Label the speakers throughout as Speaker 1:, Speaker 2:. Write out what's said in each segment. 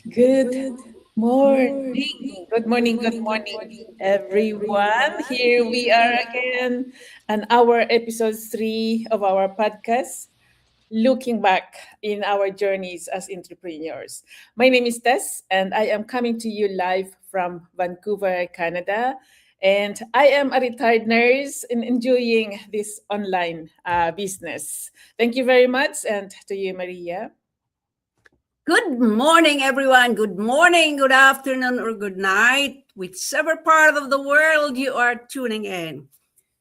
Speaker 1: Good morning. Good morning, everyone. Here we are again on our episode 3 of our podcast, looking back in our journeys as entrepreneurs. My name is Tess, and I am coming to you live from Vancouver, Canada. And I am a retired nurse and enjoying this online business. Thank you very much. And to you, Maria.
Speaker 2: Good morning, everyone. Good morning, good afternoon, or good night, whichever part of the world you are tuning in.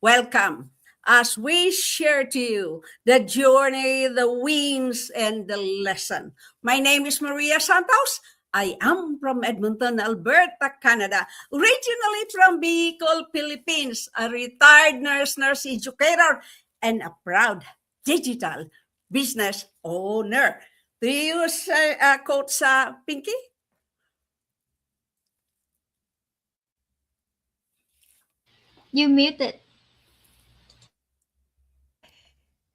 Speaker 2: Welcome as we share to you the journey, the wins, and the lesson. My name is Maria Santos. I am from Edmonton, Alberta, Canada, originally from Bicol, Philippines, a retired nurse educator, and a proud digital business owner. Do you use Coach Pinky?
Speaker 3: You muted.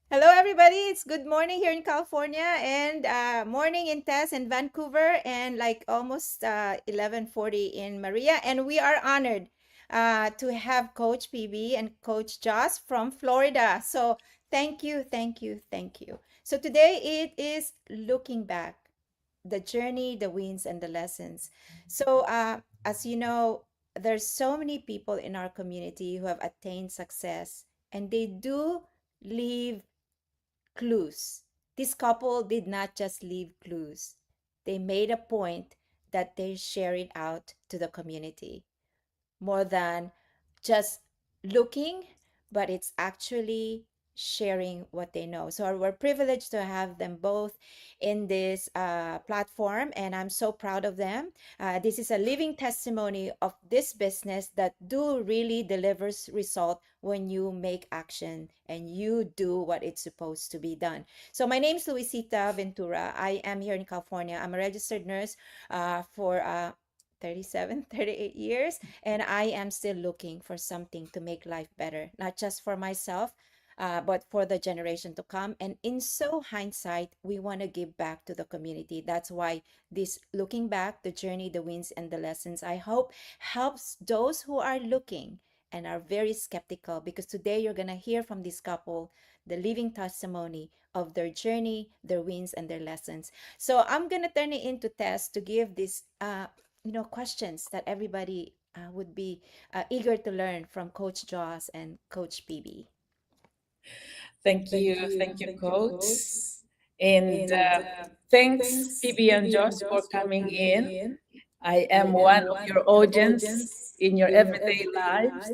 Speaker 4: Hello, everybody. It's good morning here in California and morning in Tess in Vancouver and like almost 11:40 in Maria. And we are honored to have Coach PB and Coach Joss from Florida. So thank you, thank you, thank you. So today it is looking back, the journey, the wins, and the lessons. So as you know, there's so many people in our community who have attained success and they do leave clues. This couple did not just leave clues, they made a point that they share it out to the community more than just looking, but it's actually sharing what they know. So we're privileged to have them both in this platform, and I'm so proud of them. This is a living testimony of this business that do really delivers result when you make action and you do what it's supposed to be done. So my name is Luisita Ventura. I am here in California. I'm a registered nurse for 37, 38 years, and I am still looking for something to make life better, not just for myself, but for the generation to come. And in so hindsight, we want to give back to the community. That's why this looking back, the journey, the wins, and the lessons, I hope helps those who are looking and are very skeptical, because today you're going to hear from this couple the living testimony of their journey, their wins, and their lessons. So I'm going to turn it into Tess to give this questions that everybody would be eager to learn from Coach Joss and Coach PB.
Speaker 1: Thank you, Coach. And thanks, PB and Josh, for coming in. I am one of your audience in your everyday lives,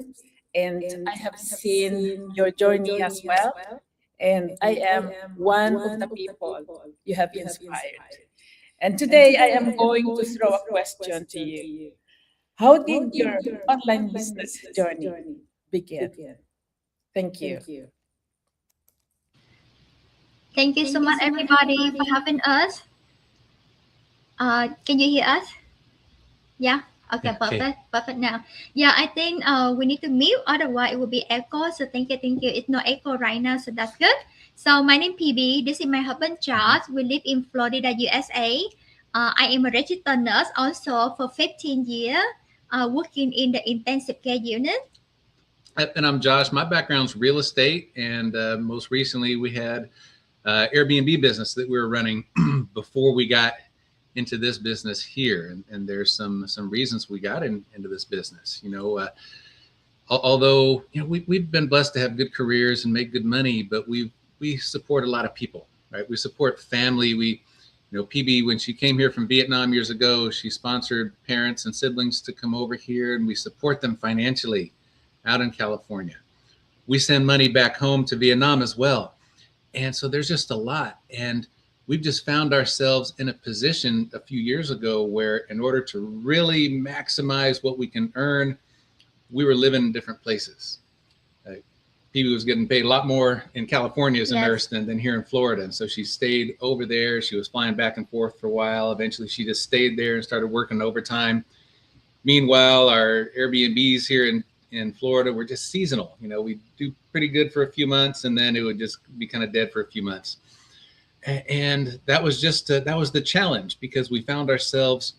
Speaker 1: and I have seen your journey as well. And I am one of the people you have inspired. And today I am going to throw a question to you. How did your online business journey begin? Thank you.
Speaker 3: Thank you so much, everybody, for having us. Can you hear us? Yeah. Okay, perfect. Perfect now. Yeah, I think we need to mute, otherwise it will be echo. So thank you, thank you. It's no echo right now, so that's good. So my name PB. This is my husband Charles. We live in Florida, USA. I am a registered nurse also for 15 years, working in the intensive care unit.
Speaker 5: And I'm Josh. My background's real estate, and most recently we had Airbnb business that we were running before we got into this business here. And there's some reasons we got into this business. Although we've been blessed to have good careers and make good money, but we support a lot of people, right? We support family. PB, when she came here from Vietnam years ago, she sponsored parents and siblings to come over here, and we support them financially out in California. We send money back home to Vietnam as well. And so there's just a lot. And we've just found ourselves in a position a few years ago where, in order to really maximize what we can earn, we were living in different places. PB was getting paid a lot more in California as a nurse than here in Florida. And so she stayed over there. She was flying back and forth for a while. Eventually, she just stayed there and started working overtime. Meanwhile, our Airbnbs here in Florida were just seasonal. We do pretty good for a few months, and then it would just be kind of dead for a few months. And that was just that was the challenge, because we found ourselves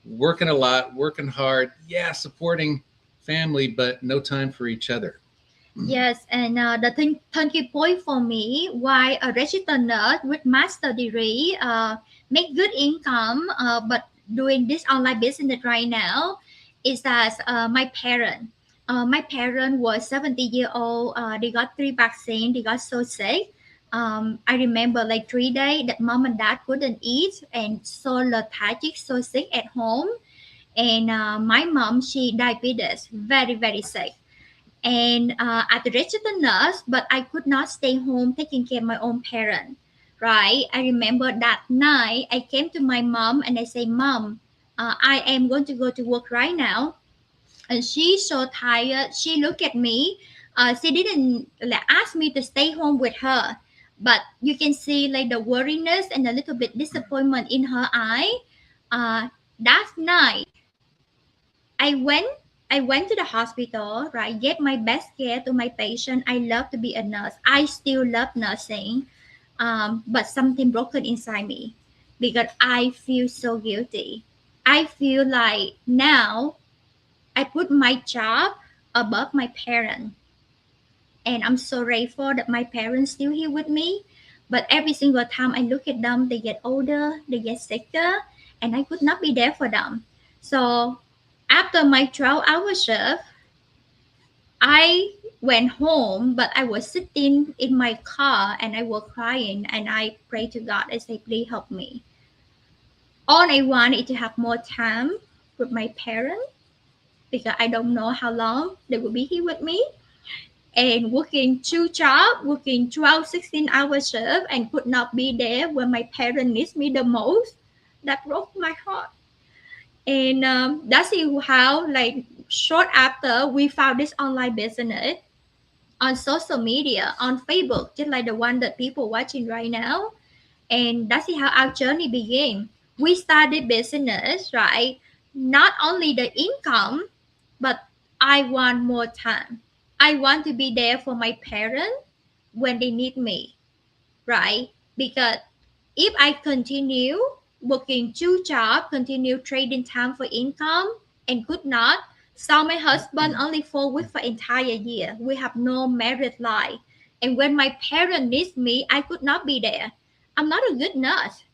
Speaker 5: working a lot, working hard, supporting family, but no time for each other.
Speaker 3: Yes, and the turning point for me why a registered nurse with master degree make good income, but doing this online business right now is that my parent. My parent was 70-year old. They got 3 vaccines. They got so sick. I remember like 3 days that mom and dad couldn't eat and so lethargic, so sick at home. And my mom, she diabetes, very, very sick and at the registered nurse, but I could not stay home taking care of my own parent. Right? I remember that night I came to my mom and I say, "Mom, I am going to go to work right now." And she's so tired. She looked at me. She didn't like, ask me to stay home with her, but you can see like the worriness and a little bit disappointment in her eye. That night I went I went to the hospital, right? Gave my best care to my patient. I love to be a nurse. I still love nursing. But something broken inside me because I feel so guilty. I feel like now I put my job above my parent. And I'm so grateful that my parents still here with me. But every single time I look at them, they get older, they get sicker, and I could not be there for them. So after my 12-hour shift, I went home, but I was sitting in my car and I was crying and I prayed to God. I said, please help me. All I want is to have more time with my parents because I don't know how long they will be here with me. And working 2 jobs, working 12, 16-hour shift and could not be there when my parents needs me the most. That broke my heart. And that's how like short after we found this online business on social media on Facebook, just like the one that people watching right now. And that's how our journey began. We started business, right? Not only the income, but I want more time. I want to be there for my parents when they need me, right? Because if I continue working 2 jobs, continue trading time for income, and could not, so my husband only 4 weeks for entire year. We have no married life. And when my parent needs me, I could not be there. I'm not a good nurse.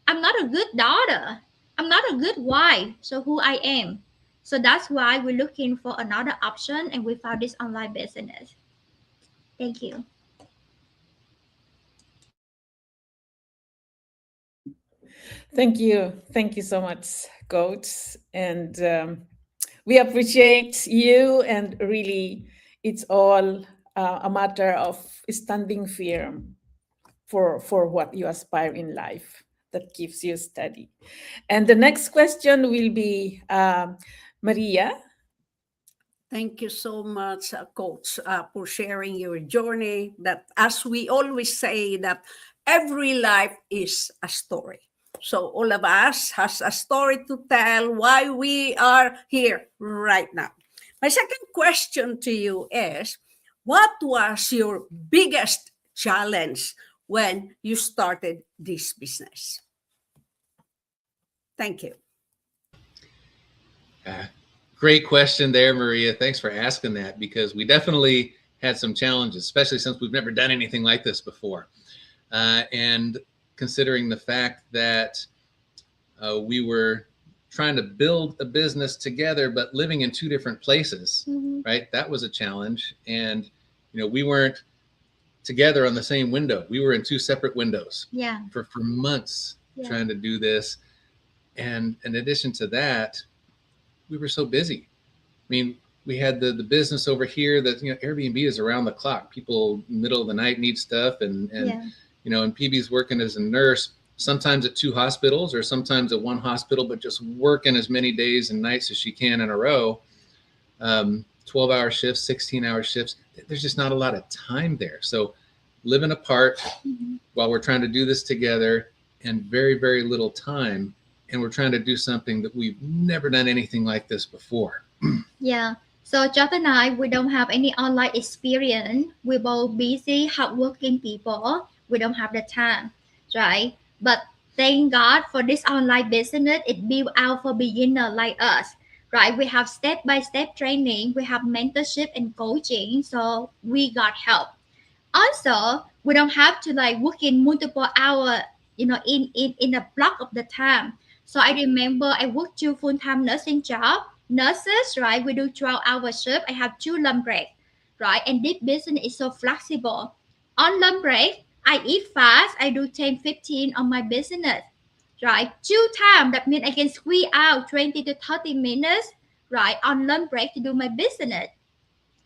Speaker 3: I'm not a good daughter. I'm not a good wife. So who I am. So that's why we're looking for another option and we found this online business. Thank you.
Speaker 1: Thank you. Thank you so much, Coach. And we appreciate you. And really, it's all a matter of standing firm for what you aspire in life that keeps you steady. And the next question will be Maria.
Speaker 2: Thank you so much, Coach, for sharing your journey. That, as we always say, that every life is a story. So all of us has a story to tell why we are here right now. My second question to you is, what was your biggest challenge when you started this business? Thank you.
Speaker 5: Great question there, Maria. Thanks for asking that, because we definitely had some challenges, especially since we've never done anything like this before. And considering the fact that we were trying to build a business together, but living in 2 different places, right? That was a challenge. And, we weren't together on the same window. We were in 2 separate windows for months trying to do this. And in addition to that, we were so busy. I mean, we had the business over here that, Airbnb is around the clock. People middle of the night need stuff. And and PB's working as a nurse, sometimes at 2 hospitals or sometimes at 1 hospital, but just working as many days and nights as she can in a row. 12-hour shifts, 16-hour shifts. There's just not a lot of time there. So living apart while we're trying to do this together, and very, very little time. And we're trying to do something that we've never done anything like this before.
Speaker 3: Yeah. So Josh and I, we don't have any online experience. We're both busy, hardworking people. We don't have the time. right? But thank God for this online business. It built out for beginner like us, right? We have step-by-step training, we have mentorship and coaching, so we got help. Also, we don't have to like work in multiple hour, in a block of the time. So I remember I worked 2 full-time nursing job. Nurses, right? We do 12-hour shift. I have 2 lunch break, right? And this business is so flexible. On lunch break, I eat fast. I do 10, 15 on my business, right? 2 times. That means I can squeeze out 20 to 30 minutes, right? On lunch break to do my business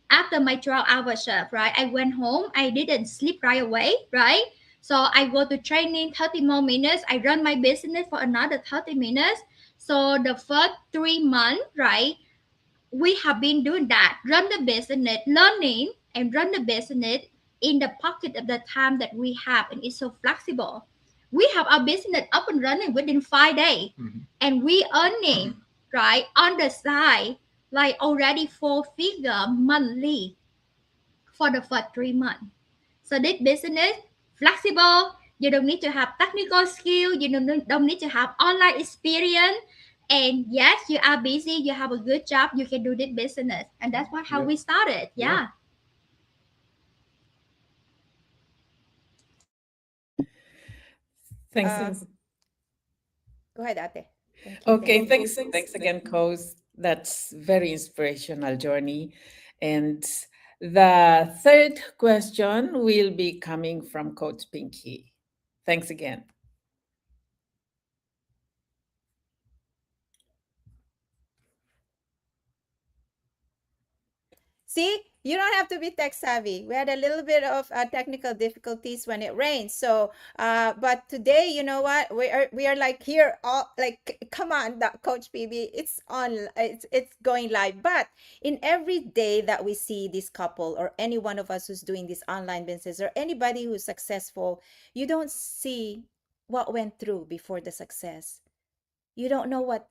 Speaker 3: after my 12-hour shift, right? I went home. I didn't sleep right away, right? So I go to training 30 more minutes. I run my business for another 30 minutes. So the first 3 months, right? We have been doing that, run the business, learning and run the business in the pocket of the time that we have. And it's so flexible. We have our business up and running within 5 days.
Speaker 5: Mhm.
Speaker 3: And we earning, right, on the side, like already 4 figure monthly for the first 3 months. So this business flexible. You don't need to have technical skill. You don't need to have online experience. And yes, you are busy. You have a good job. You can do this business, and that's what how
Speaker 5: Yeah.
Speaker 3: we started. Yeah.
Speaker 1: Thanks.
Speaker 4: Go ahead, Ate. Thank you.
Speaker 1: Okay,
Speaker 4: Thank you.
Speaker 1: thanks again, Coach. That's very inspirational journey. And the third question will be coming from Coach Pinky. Thanks again.
Speaker 4: See, you don't have to be tech savvy. We had a little bit of technical difficulties when it rains. So, but today, you know what? We are like here, all like, come on, Coach PB, it's on, it's going live. But in every day that we see this couple or any one of us who's doing this online business or anybody who's successful, you don't see what went through before the success. You don't know what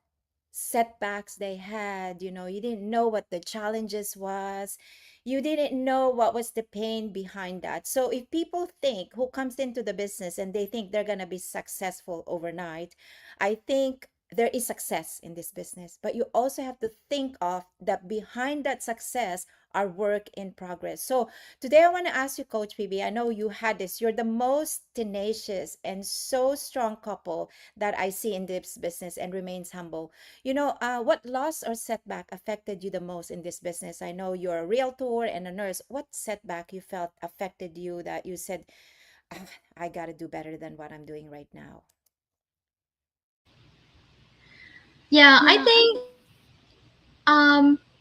Speaker 4: setbacks they had. You didn't know what the challenges was. You didn't know what was the pain behind that. So if people think who comes into the business and they think they're going to be successful overnight, I think there is success in this business, but you also have to think of that behind that success are work in progress. So today I want to ask you, Coach PB, I know you had this, you're the most tenacious and so strong couple that I see in this business and remains humble. What loss or setback affected you the most in this business? I know you're a realtor and a nurse. What setback you felt affected you that you said, "Ah, I got to do better than what I'm doing right now"?
Speaker 3: Yeah, I think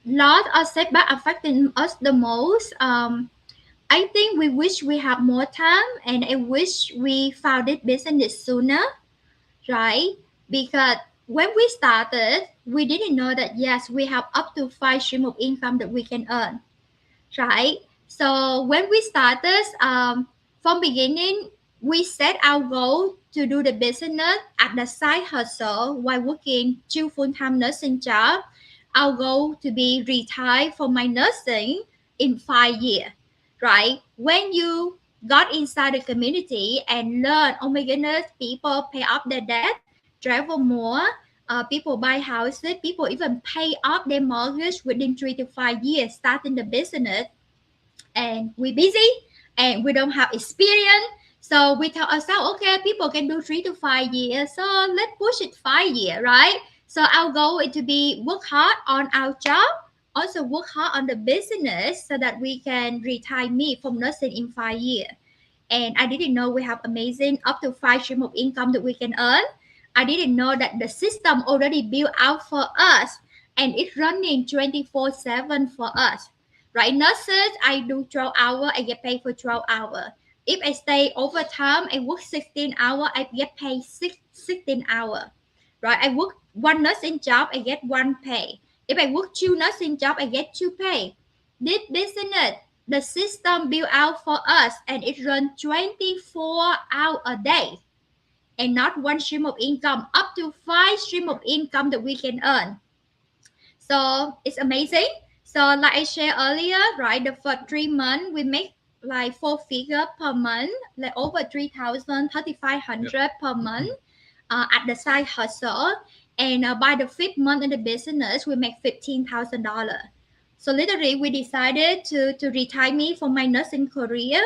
Speaker 3: loss or setback affecting us the most. I think we wish we have more time, and I wish we found it business sooner, right? Because when we started, we didn't know that yes, we have up to 5 streams of income that we can earn, right? So when we started, from beginning, we set our goal to do the business at the side hustle while working 2 full-time nursing job. Our goal to be retired from my nursing in 5 years, right? When you got inside the community and learn, oh my goodness, people pay off their debt, travel more, people buy houses, people even pay off their mortgage within 3 to 5 years starting the business, and we're busy and we don't have experience. So we tell ourselves, okay, people can do 3 to 5 years, so let's push it 5 years, right? So our goal is to be work hard on our job, also work hard on the business so that we can retire me from nursing in 5 years. And I didn't know we have amazing up to 5 streams of income that we can earn. I didn't know that the system already built out for us and it's running 24/7 for us. Right, nurses, I do 12 hours, I get paid for 12 hours. If I stay overtime, I work 16 hours, I get paid 16 hours. Right, I work one nursing job, I get one pay. If I work 2 nursing job, I get 2 pay. This business, the system built out for us and it runs 24 hours a day, and not 1 stream of income, up to 5 streams of income that we can earn. So it's amazing. So like I shared earlier, right, the first 3 months we make like 4 figure per month, like over 3,000, 3,500 per month at the side hustle. And by the fifth month in the business, we make $15,000. So literally, we decided to retire me from my nursing career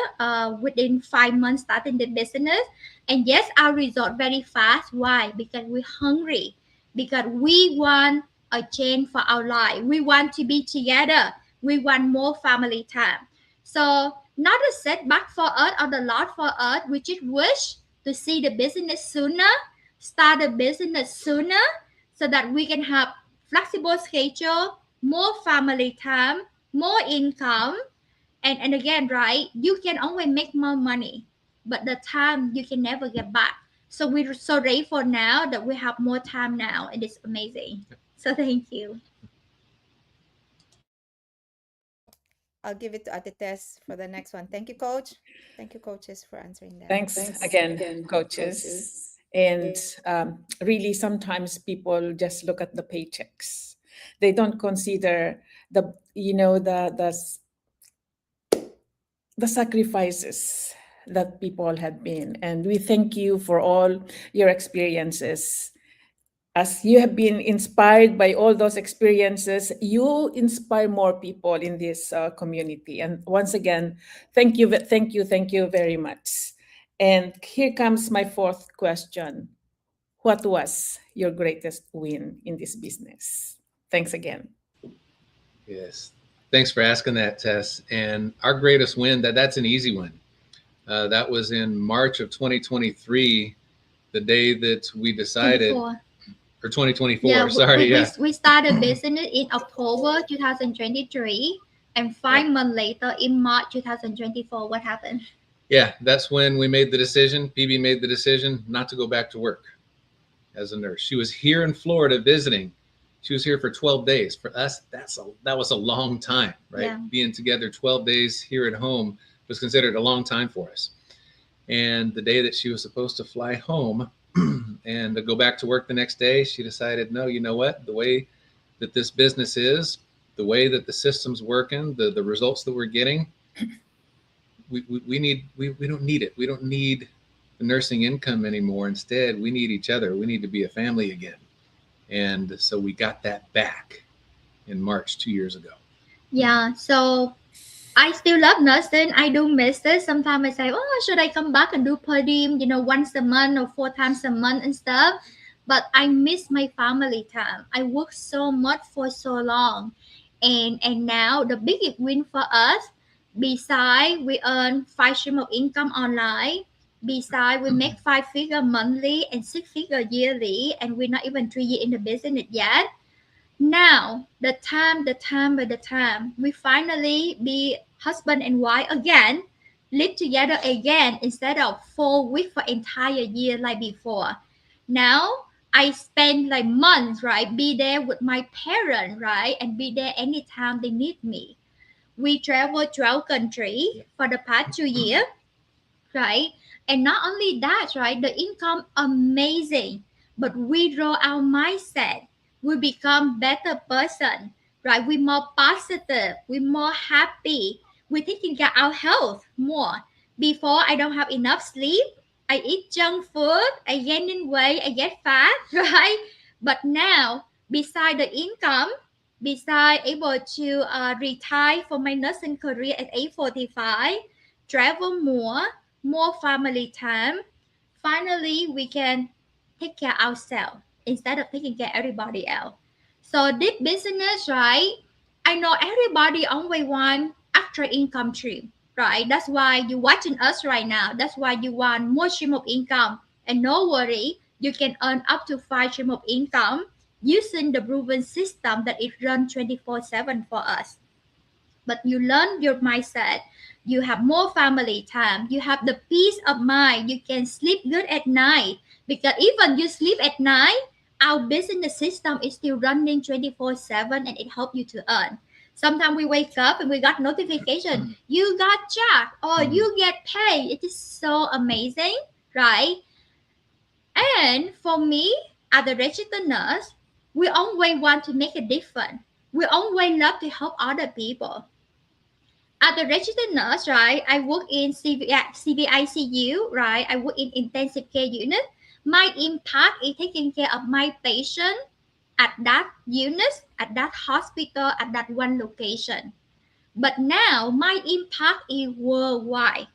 Speaker 3: within 5 months starting the business. And yes, our result very fast. Why? Because we're hungry. Because we want a change for our life. We want to be together. We want more family time. So not a setback for us or the lot for us. We just wish to see the business sooner, start a business sooner, so that we can have flexible schedule, more family time, more income. And again, right, you can always make more money, but the time you can never get back. So we're so grateful now that we have more time now, and it's amazing. So thank you.
Speaker 4: I'll give it to Ate Tess for the next one. Thank you, Coach. Thank you, coaches, for answering that.
Speaker 1: Thanks again, coaches. And really, sometimes people just look at the paychecks. They don't consider the sacrifices that people have been. And we thank you for all your experiences. As you have been inspired by all those experiences, you inspire more people in this community. And once again, thank you very much. And here comes my fourth question. What was your greatest win in this business? Thanks again.
Speaker 5: Yes. Thanks for asking that, Tess. And our greatest win, that's an easy one. That was in March of 2023, the day that we decided,
Speaker 3: 24.
Speaker 5: or 2024,
Speaker 3: Yeah,
Speaker 5: sorry.
Speaker 3: we started business in October 2023, and 5 months later, in March 2024, what happened?
Speaker 5: Yeah, that's when we made the decision. PB made the decision not to go back to work as a nurse. She was here in Florida visiting. She was here for 12 days. For us, that was a long time, right?
Speaker 3: Yeah.
Speaker 5: Being together 12 days here at home was considered a long time for us. And the day that she was supposed to fly home and to go back to work the next day, she decided, no, you know what? The way that this business is, the way that the system's working, the results that we're getting, we don't need it. We don't need the nursing income anymore. Instead, we need each other. We need to be a family again. And so we got that back in March 2 years ago.
Speaker 3: Yeah, so I still love nursing. I do miss it. Sometimes I say, oh, should I come back and do per diem, once a month or 4 times a month and stuff? But I miss my family time. I work so much for so long. And now the biggest win for us, besides we earn 5 stream of income online, besides we make 5-figure monthly and 6-figure yearly, and we're not even 3 years in the business yet. Now the time we finally be husband and wife again, live together again instead of 4 weeks for entire year like before. Now I spend like months, right, be there with my parents, right, and be there anytime they need me. We travel 12 countries for the past 2 years, right? And not only that, right, the income amazing, but we grow our mindset. We become better person, right? We more positive, we more happy. We taking care of our health more. Before, I don't have enough sleep. I eat junk food. I gain in weight. I get fat, right? But now, beside the income, beside able to retire from my nursing career at age 45, travel more family time. Finally, we can take care of ourselves instead of taking care of everybody else. So this business, right? I know everybody only want extra income stream, right? That's why you're watching us right now. That's why you want more stream of income. And no worry, you can earn up to 5 stream of income using the proven system that it runs 24/7 for us. But you learn your mindset, you have more family time, you have the peace of mind, you can sleep good at night, because even you sleep at night, our business system is still running 24/7, and it helps you to earn. Sometimes we wake up and we got notification, you got job or you get paid. It is so amazing, right? And for me, as a registered nurse, we always want to make a difference. We always love to help other people. As a registered nurse, right, I work in CVICU, right? I work in intensive care unit. My impact is taking care of my patient at that unit, at that hospital, at that one location. But now my impact is worldwide.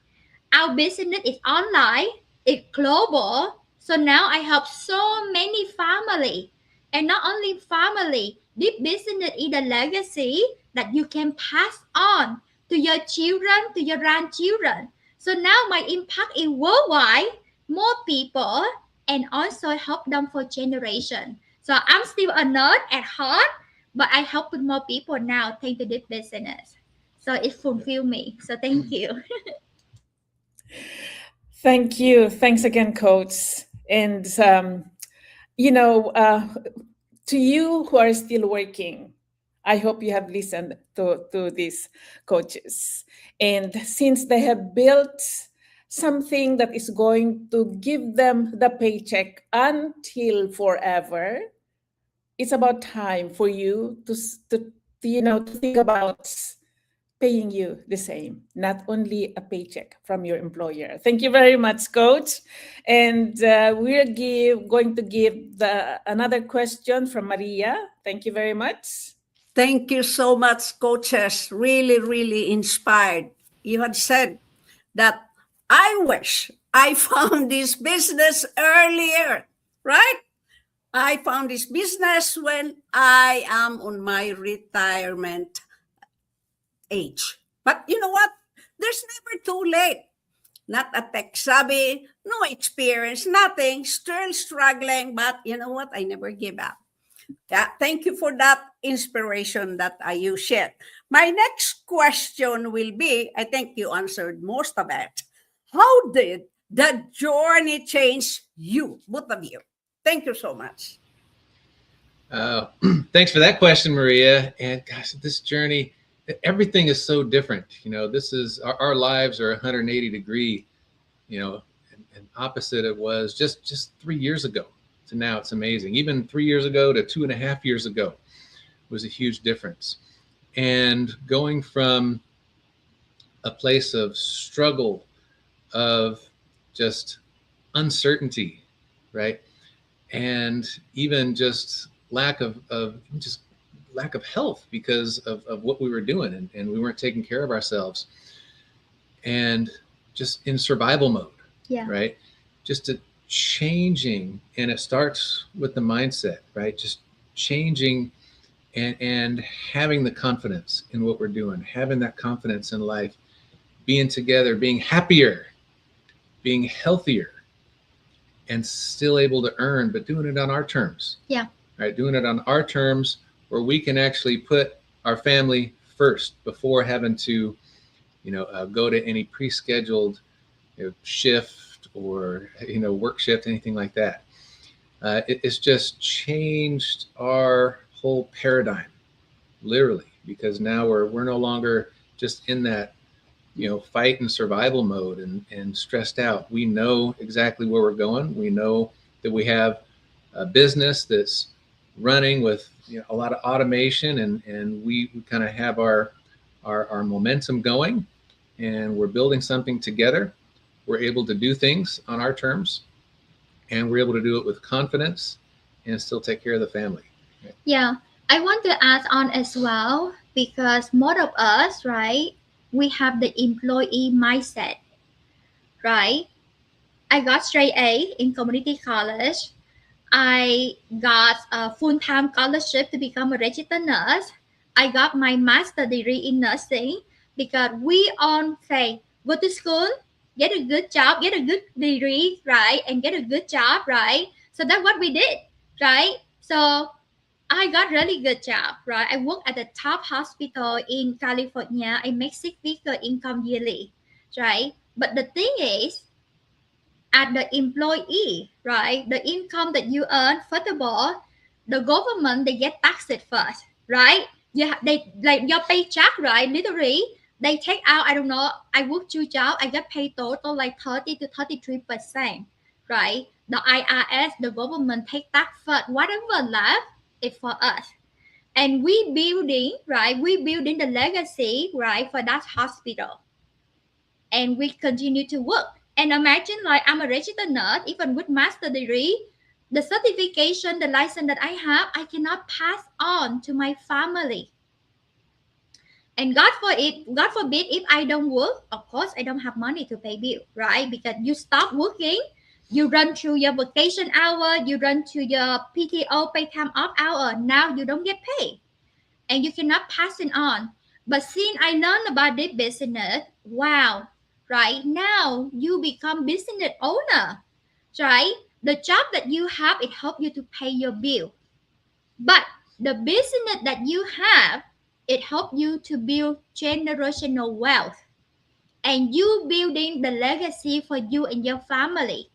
Speaker 3: Our business is online, it's global. So now I help so many family. And not only family, this business is a legacy that you can pass on to your children, to your grandchildren. So now my impact is worldwide, more people, and also help them for generation. So I'm still a nerd at heart, but I help with more people now thanks to this business. So it fulfills me. So thank you.
Speaker 1: Thank you. Thanks again, Coach. And, to you who are still working, I hope you have listened to these coaches. And since they have built something that is going to give them the paycheck until forever, it's about time for you to think about paying you the same, not only a paycheck from your employer. Thank you very much, Coach. And we're going to give another question from Maria. Thank you very much.
Speaker 2: Thank you so much, coaches. Really, really inspired. You had said that I wish I found this business earlier, right? I found this business when I am on my retirement age. But you know what? There's never too late. Not a tech savvy, no experience, nothing, still struggling. But you know what? I never give up. Yeah, thank you for that inspiration that you shared. My next question will be, I think you answered most of it. How did the journey change you, both of you? Thank you so much.
Speaker 5: Thanks for that question, Maria. And gosh, this journey, everything is so different. This is our lives are 180 degree, and opposite it was just 3 years ago to now. It's amazing. Even 3 years ago to 2.5 years ago was a huge difference. And going from a place of struggle, of just uncertainty, right? And even just lack of health because of what we were doing, and we weren't taking care of ourselves, and just in survival mode.
Speaker 3: Yeah.
Speaker 5: Right? Just changing, and it starts with the mindset, right? Just changing and having the confidence in what we're doing, having that confidence in life, being together, being happier, being healthier, and still able to earn, but doing it on our terms.
Speaker 3: Yeah.
Speaker 5: Right? Doing it on our terms where we can actually put our family first before having to, go to any pre-scheduled shift or, work shift, anything like that. It's just changed our whole paradigm, literally, because now we're no longer just in that, fight and survival mode and stressed out. We know exactly where we're going. We know that we have a business that's running with a lot of automation, and we kind of have our momentum going, and we're building something together. We're able to do things on our terms, and we're able to do it with confidence and still take care of the family.
Speaker 3: Yeah, I want to add on as well, because most of us, right, we have the employee mindset, right? I got straight A in community college. I got a full-time scholarship to become a registered nurse. I got my master's degree in nursing because we all say, go to school, get a good job, get a good degree, right? And get a good job, right? So that's what we did, right? So I got really good job, right? I work at the top hospital in California. I make 6-figure income yearly, right? But the thing is, at the employee, right? The income that you earn, first of all, the government, they get taxed first, right? They like your paycheck, right? Literally, they take out, I don't know, I work 2 jobs, I get paid total like 30 to 33%, right? The IRS, the government take tax first. Whatever left is for us. and we building, right? We building the legacy, right, for that hospital, and we continue to work. And imagine, like, I'm a registered nurse, even with master degree, the certification, the license that I have, I cannot pass on to my family. And God forbid, if I don't work, of course, I don't have money to pay bill, right? Because you stop working, you run through your vacation hour, you run to your PTO, pay time off hour. Now you don't get paid, and you cannot pass it on. But since I learned about this business, wow, right now you become business owner, right? The job that you have, it help you to pay your bill. But the business that you have, it help you to build generational wealth, and you building the legacy for you and your family.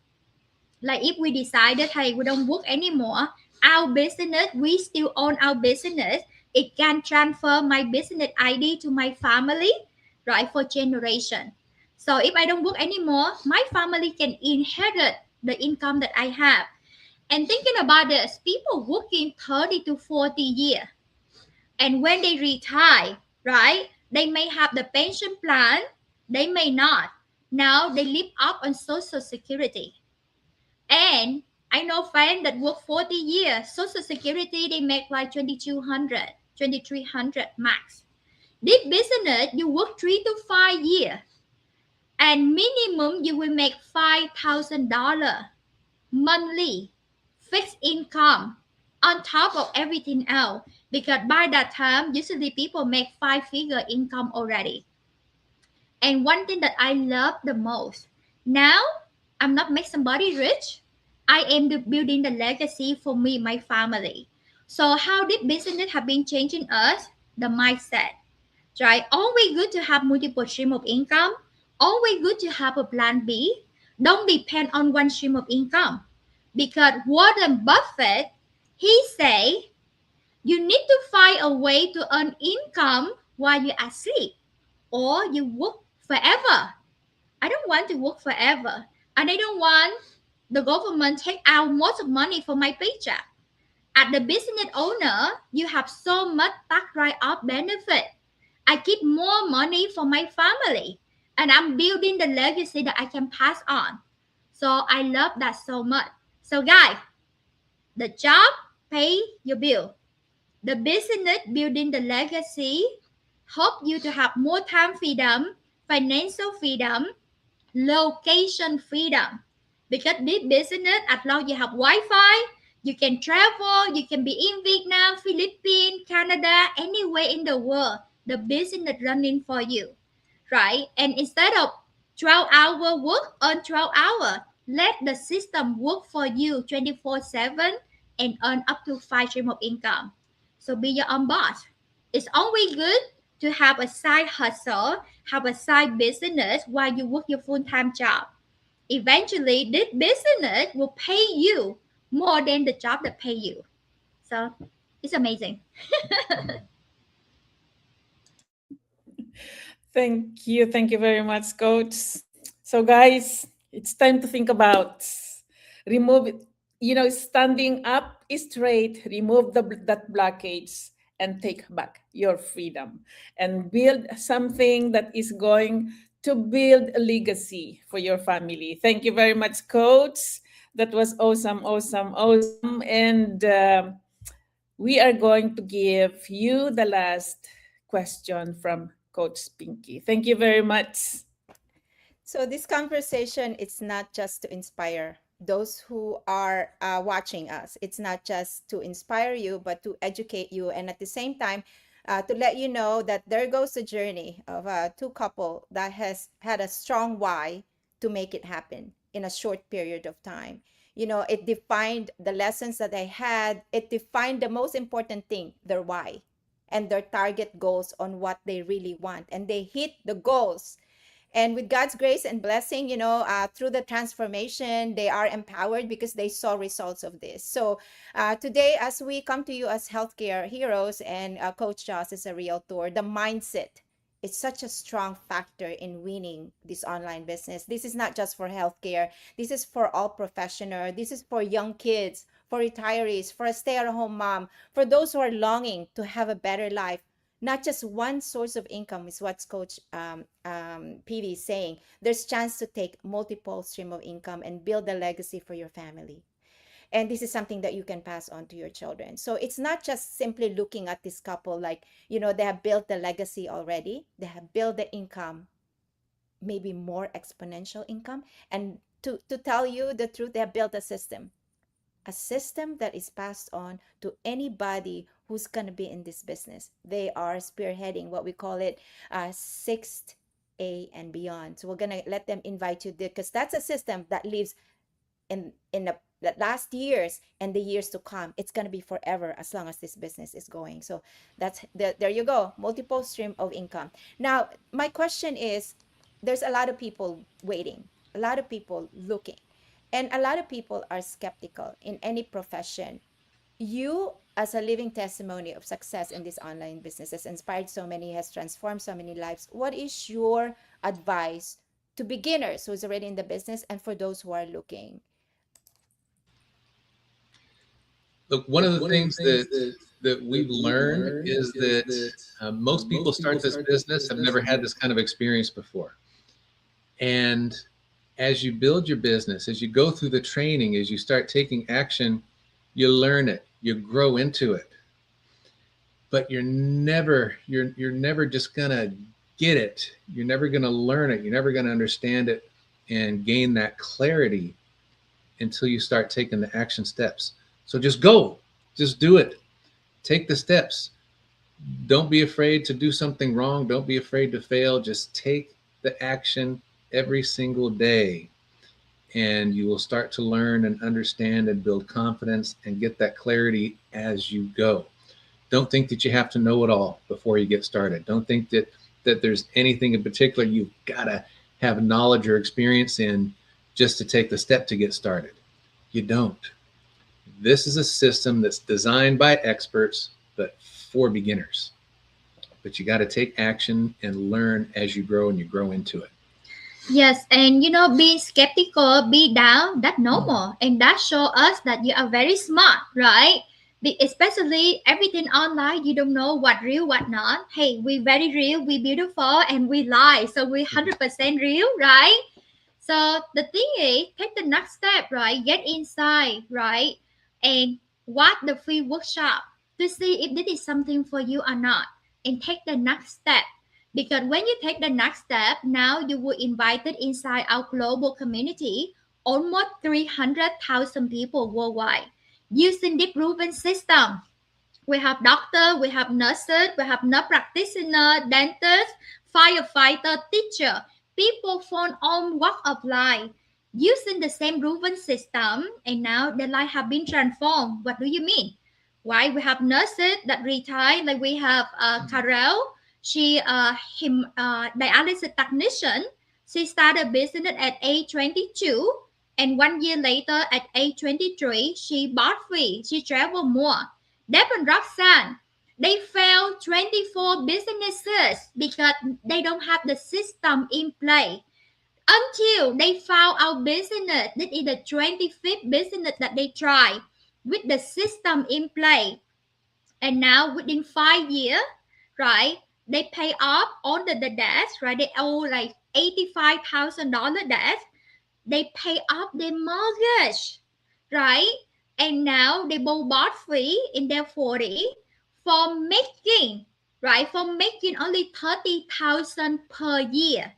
Speaker 3: Like if we decided, hey, we don't work anymore, our business, we still own our business, it can transfer my business ID to my family, right, for generation. So if I don't work anymore, my family can inherit the income that I have. And thinking about this, people working 30 to 40 years, and when they retire, right, they may have the pension plan, they may not. Now they live up on social security. And I know friends that work 40 years, social security, they make like 2,200, 2,300 max. This business, you work 3 to 5 years, and minimum you will make $5,000 monthly fixed income on top of everything else, because by that time usually people make 5-figure income already. And one thing that I love the most, now I'm not make somebody rich, I am building the legacy for me, my family. So how did business have been changing us? The mindset, right? Always good to have multiple stream of income, always good to have a plan B. Don't depend on one stream of income, because Warren Buffett, he say, you need to find a way to earn income while you're asleep, or you work forever. I don't want to work forever, and I don't want the government take out most of money from my paycheck. As the business owner, you have so much tax write-off benefit. I keep more money for my family, and I'm building the legacy that I can pass on. So I love that so much. So guys, the job pay your bill. The business building the legacy help you to have more time freedom, financial freedom, location freedom. Because this business, as long as you have Wi-Fi, you can travel, you can be in Vietnam, Philippines, Canada, anywhere in the world. The business running for you, right? And instead of 12-hour work on 12 hours, let the system work for you 24/7 and earn up to 5 streams of income. So be your own boss. It's always good to have a side hustle, have a side business while you work your full-time job. Eventually, this business will pay you more than the job that pay you. So it's amazing.
Speaker 1: Thank you. Thank you very much, Coach. So, guys, it's time to think about remove, standing up straight, remove that blockage, and take back your freedom and build something that is going to build a legacy for your family. Thank you very much, Coach. That was awesome, awesome, awesome. And we are going to give you the last question from Coach Pinky. Thank you very much.
Speaker 4: So this conversation, it's not just to inspire those who are watching us. It's not just to inspire you, but to educate you, and at the same time, to let you know that there goes the journey of two couple that has had a strong why to make it happen in a short period of time. It defined the lessons that they had. It defined the most important thing, their why, and their target goals on what they really want. And they hit the goals. And with God's grace and blessing, through the transformation, they are empowered because they saw results of this. So today, as we come to you as healthcare heroes, and Coach Joss is a realtor, the mindset is such a strong factor in winning this online business. This is not just for healthcare. This is for all professionals. This is for young kids, for retirees, for a stay-at-home mom, for those who are longing to have a better life. Not just one source of income is what Coach PV is saying. There's chance to take multiple stream of income and build a legacy for your family. And this is something that you can pass on to your children. So it's not just simply looking at this couple like, they have built the legacy already. They have built the income, maybe more exponential income. And to tell you the truth, they have built a system that is passed on to anybody who's going to be in this business. They are spearheading what we call it 6th A and beyond. So we're going to let them invite you there, because that's a system that lives in the last years and the years to come. It's going to be forever as long as this business is going. So that's there you go, multiple stream of income. Now my question is, there's a lot of people waiting, a lot of people looking, and a lot of people are skeptical in any profession. You, as a living testimony of success in this online business, has inspired so many, has transformed so many lives. What is your advice to beginners who's already in the business and for those who are looking?
Speaker 5: Look, one of the things that we've learned is that most people start this business have never had this kind of experience before. And as you build your business, as you go through the training, as you start taking action, you learn it, you grow into it. But you're never just gonna get it. You're never gonna learn it. You're never gonna understand it and gain that clarity until you start taking the action steps. So just go, just do it. Take the steps. Don't be afraid to do something wrong. Don't be afraid to fail. Just take the action every single day, and you will start to learn and understand and build confidence and get that clarity as you go. Don't think that you have to know it all before you get started. Don't think that there's anything in particular you've got to have knowledge or experience in just to take the step to get started. You don't. This is a system that's designed by experts, but for beginners. But you got to take action and learn as you grow, and you grow into it.
Speaker 3: Yes, and being skeptical, be down, that's normal. And that shows us that you are very smart, right? Especially everything online, you don't know what real, what not. Hey, we very real, we beautiful, and we lie. So we 100% real, right? So the thing is, take the next step, right? Get inside, right? And watch the free workshop to see if this is something for you or not. And take the next step. Because when you take the next step, now you will invite it inside our global community, almost 300,000 people worldwide, using the proven system. We have doctors, we have nurses, we have nurse practitioners, dentists, firefighter, teacher, people from all walks of life, using the same proven system, and now their life have been transformed. What do you mean? Why? We have nurses that retire, like we have Carol. She dialysis technician. She started business at age 22, and 1 year later, at age 23, she bought free. She traveled more. Deb and Roxanne, they failed 24 businesses because they don't have the system in place. Until they found our business, this is the 25th business that they tried with the system in place. And now within 5 years, right, they pay off all the debts, right? They owe like $85,000 debt. They pay off their mortgage, right? And now they both bought free in their 40 for making, right? For making only 30,000 per year.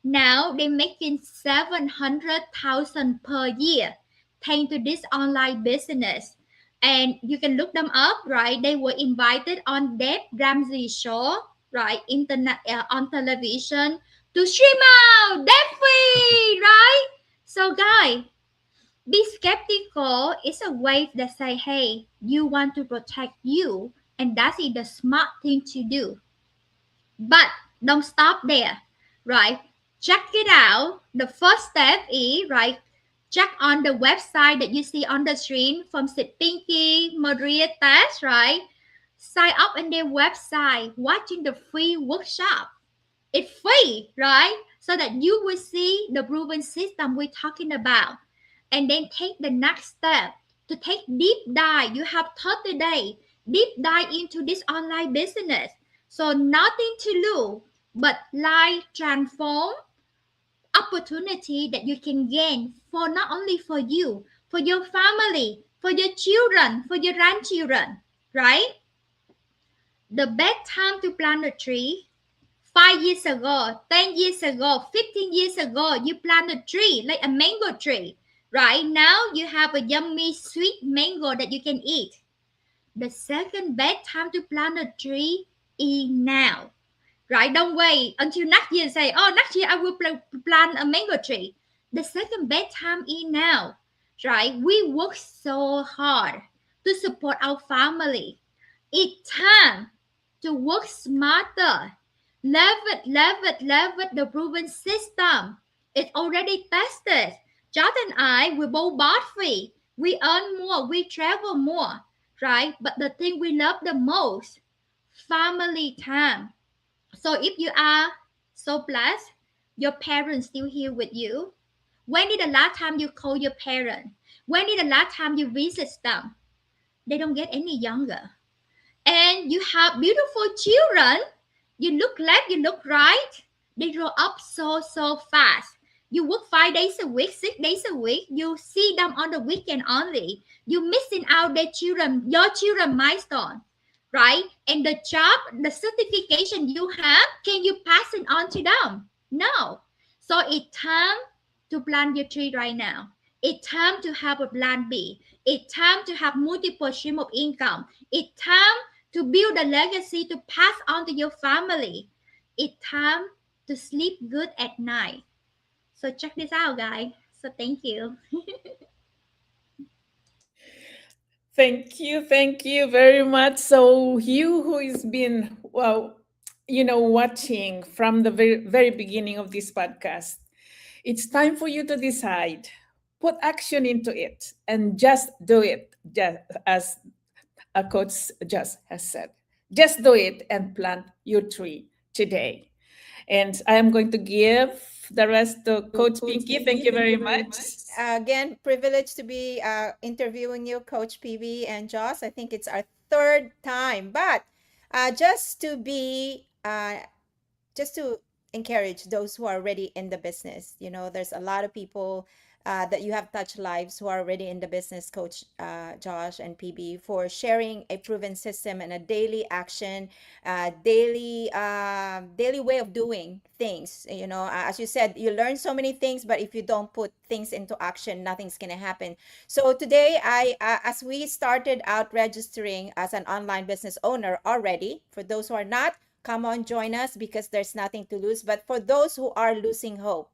Speaker 3: Now they're making 700,000 per year thanks to this online business. And you can look them up, right? They were invited on Dave Ramsey show, right? Internet on television to stream out debt free, right? So guys, be skeptical is a way that say, hey, you want to protect you, and that is the smart thing to do. But don't stop there, right? Check it out. The first step is, right, check on the website that you see on the screen from Sid Pinky, Maria Tess, right? Sign up on their website, watching the free workshop. It's free, right? So that you will see the proven system we're talking about. And then take the next step. to take deep dive. You have 30 days, deep dive into this online business. So nothing to lose, but life transform opportunity that you can gain for not only for you, for your family, for your children, for your grandchildren, right? The best time to plant a tree, 5 years ago, 10 years ago, 15 years ago, you plant a tree like a mango tree. Right now, you have a yummy sweet mango that you can eat. The second best time to plant a tree is now. Right? Don't wait until next year and say, oh, next year I will plant a mango tree. The second best time is now. Right? We work so hard to support our family. It's time to work smarter. Leverage the proven system. It's already tested. Josh and I, we both bought free. We earn more, we travel more, right? But the thing we love the most, family time. So if you are so blessed, your parents still here with you. When is the last time you call your parents? When is the last time you visit them? They don't get any younger. And you have beautiful children. You look left, you look right. They grow up so fast. You work 5 days a week, 6 days a week. You see them on the weekend only. You missing out their children, your children milestone, right? And the job, the certification you have, can you pass it on to them? No. So it's time to plant your tree right now. It's time to have a plan B. It's time to have multiple stream of income. It's time to build a legacy to pass on to your family. It's time to sleep good at night. So check this out, guys. So thank you.
Speaker 1: Thank you very much. So you who has been, well, watching from the very beginning of this podcast, it's time for you to decide, put action into it, and just do it, just as a coach just has said. Just do it and plant your tree today. And I am going to give the rest to Coach Pinky. Thank you very much.
Speaker 4: Again, privileged to be interviewing you, Coach PB and Joss. I think it's our third time, but just to encourage those who are already in the business. There's a lot of people that you have touched lives who are already in the business, Coach Josh and PB, for sharing a proven system and a daily action, daily way of doing things. As you said, you learn so many things, but if you don't put things into action, nothing's gonna happen. So today, as we started out registering as an online business owner already, for those who are not, come on, join us, because there's nothing to lose. But for those who are losing hope,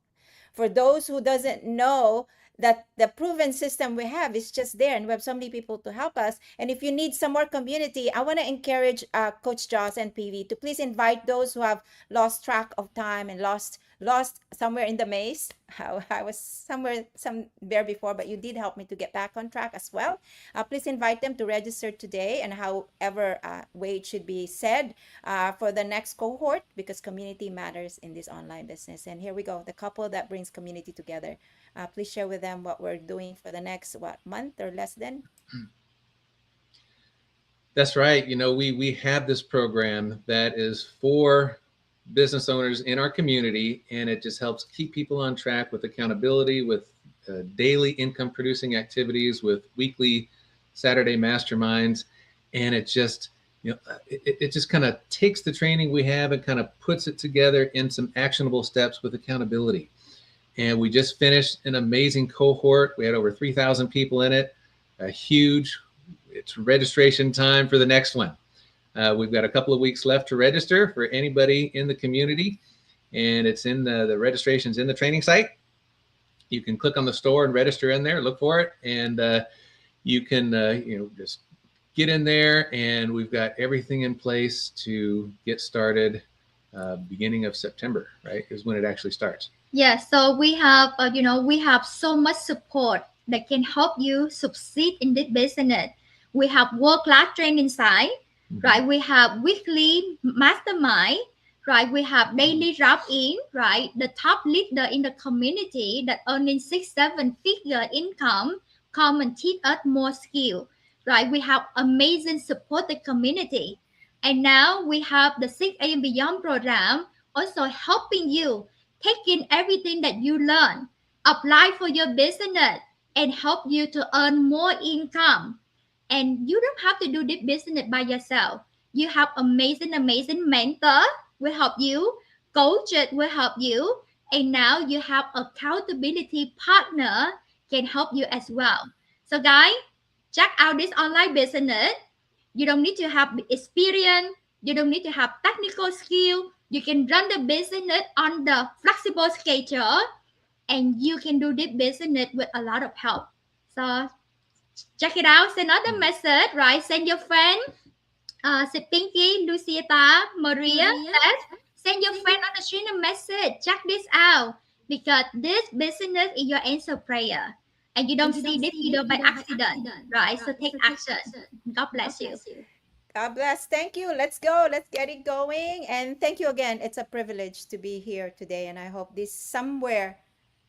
Speaker 4: for those who doesn't know that the proven system we have is just there, and we have so many people to help us. And if you need some more community, I want to encourage Coach Joss and PV to please invite those who have lost track of time and lost somewhere in the maze. I was somewhere there before, but you did help me to get back on track as well. Please invite them to register today, and however way it should be said, for the next cohort, because community matters in this online business. And here we go, the couple that brings community together. Please share with them what we're doing for the next month or less than.
Speaker 5: That's right. We have this program that is for business owners in our community, and it just helps keep people on track with accountability, with daily income producing activities, with weekly Saturday masterminds. And it just it just kind of takes the training we have and kind of puts it together in some actionable steps with accountability. And we just finished an amazing cohort. We had over 3,000 people in it. It's registration time for the next one. We've got a couple of weeks left to register for anybody in the community, and it's in the registration's in the training site. You can click on the store and register in there, look for it, and you can just get in there, and we've got everything in place to get started. Beginning of September, right, is when it actually starts.
Speaker 3: Yeah, so we have we have so much support that can help you succeed in this business. We have world-class training site. Right, we have weekly mastermind, right? We have daily drop-in, right? The top leader in the community that earning 6-7 figure income come and teach us more skill. Right? We have amazing supported community. And now we have the 6 a.m. Beyond program also helping you take in everything that you learn, apply for your business, and help you to earn more income. And you don't have to do this business by yourself. You have amazing mentor will help you, coaches will help you, and now you have accountability partner can help you as well. So guys, check out this online business. You don't need to have experience. You don't need to have technical skill. You can run the business on the flexible schedule, and you can do this business with a lot of help. So check it out. Send another message, right? Send your friend, Pinky, Lucieta, Maria, Tess. Send your friend on the stream a message. Check this out because this business is your answer prayer. And you don't see this video by accident, right? So take action. God bless you.
Speaker 4: God bless. Thank you. Let's go. Let's get it going. And thank you again. It's a privilege to be here today. And I hope this somewhere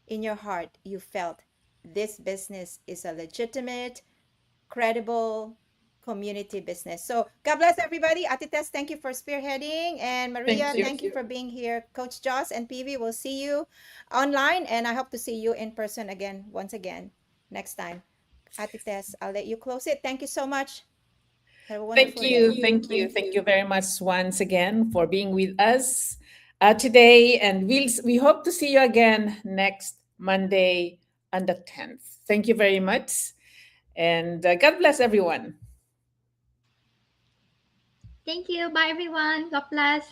Speaker 4: in your heart you felt this business is a legitimate, credible community business. So God bless everybody. Atites, thank you for spearheading. And Maria,
Speaker 1: you.
Speaker 4: thank you for being here. Coach Joss and PV will see you online. And I hope to see you in person again, once again, next time. Atites, I'll let you close it. Thank you so much. Have a
Speaker 1: Thank
Speaker 4: wonderful
Speaker 1: you.
Speaker 4: day.
Speaker 1: Thank you very much once again for being with us today. And we hope to see you again next Monday on the 10th. Thank you very much. And God bless everyone.
Speaker 3: Thank you. Bye, everyone. God bless.